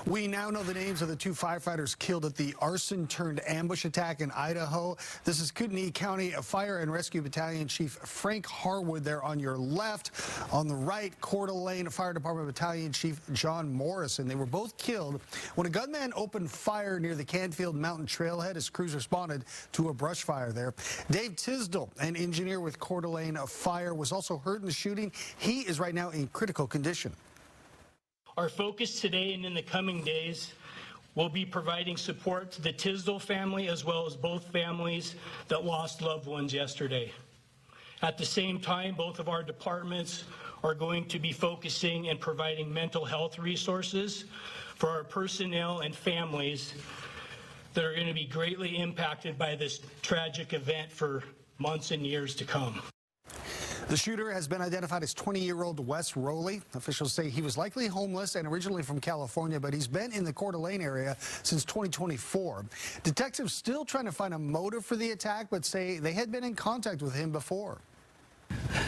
We now know the names of the 2 firefighters killed at the arson-turned-ambush attack in Idaho. This is Coeur County Fire and Rescue Battalion Chief Frank Harwood there on your left. On the right, Coeur d'Alene Fire Department Battalion Chief John Morrison. They were both killed when a gunman opened fire near the Canfield Mountain Trailhead as crews responded to a brush fire there. Dave Tisdall, an engineer with Coeur d'Alene Fire, was also hurt in the shooting. He is right now in critical condition. Our focus today and in the coming days will be providing support to the Tisdall family as well as both families that lost loved ones yesterday. At the same time, both of our departments are going to be focusing and providing mental health resources for our personnel and families that are going to be greatly impacted by this tragic event for months and years to come. The shooter has been identified as 20-year-old Wes Rowley. Officials say he was likely homeless and originally from California, but he's been in the Coeur d'Alene area since 2024. Detectives still trying to find a motive for the attack, but say they had been in contact with him before.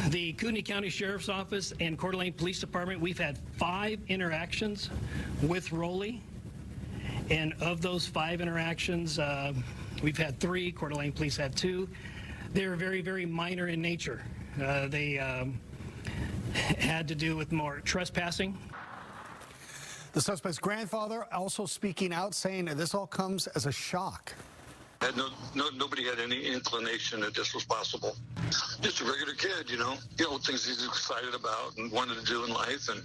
The Coeur County Sheriff's Office and Coeur d'Alene Police Department, we've had 5 interactions with Rowley. And of those 5 interactions, we've had 3. Coeur d'Alene Police had 2. They're very, very minor in nature. They had to do with more trespassing. The suspect's grandfather also speaking out, saying that this all comes as a shock. Nobody had any inclination that this was possible. Just a regular kid, you know, things he's excited about and wanted to do in life. And,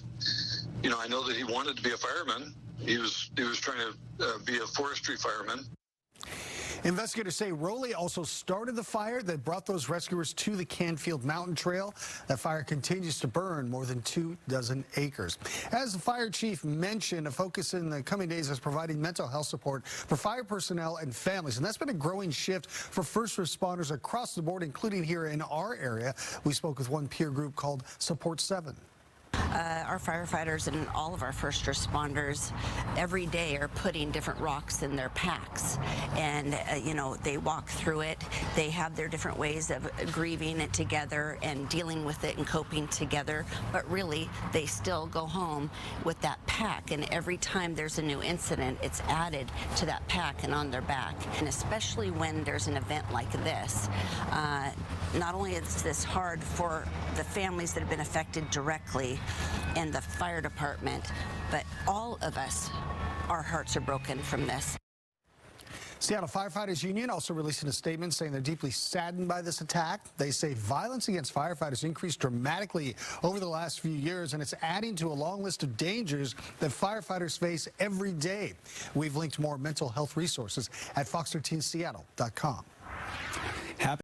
I know that he wanted to be a fireman. He was trying to be a forestry fireman. Investigators say Rowley also started the fire that brought those rescuers to the Canfield Mountain Trail. That fire continues to burn more than 24 acres. As the fire chief mentioned, a focus in the coming days is providing mental health support for fire personnel and families. And that's been a growing shift for first responders across the board, including here in our area. We spoke with one peer group called Support 7. Our firefighters and all of our first responders every day are putting different rocks in their packs, and they walk through it. They have their different ways of grieving it together and dealing with it and coping together, but really they still go home with that pack, and every time there's a new incident, it's added to that pack and on their back. And especially when there's an event like this, not only is this hard for the families that have been affected directly and the fire department, but all of us, our hearts are broken from this. Seattle Firefighters Union also releasing a statement saying they're deeply saddened by this attack. They say violence against firefighters increased dramatically over the last few years, and it's adding to a long list of dangers that firefighters face every day. We've linked more mental health resources at fox13seattle.com.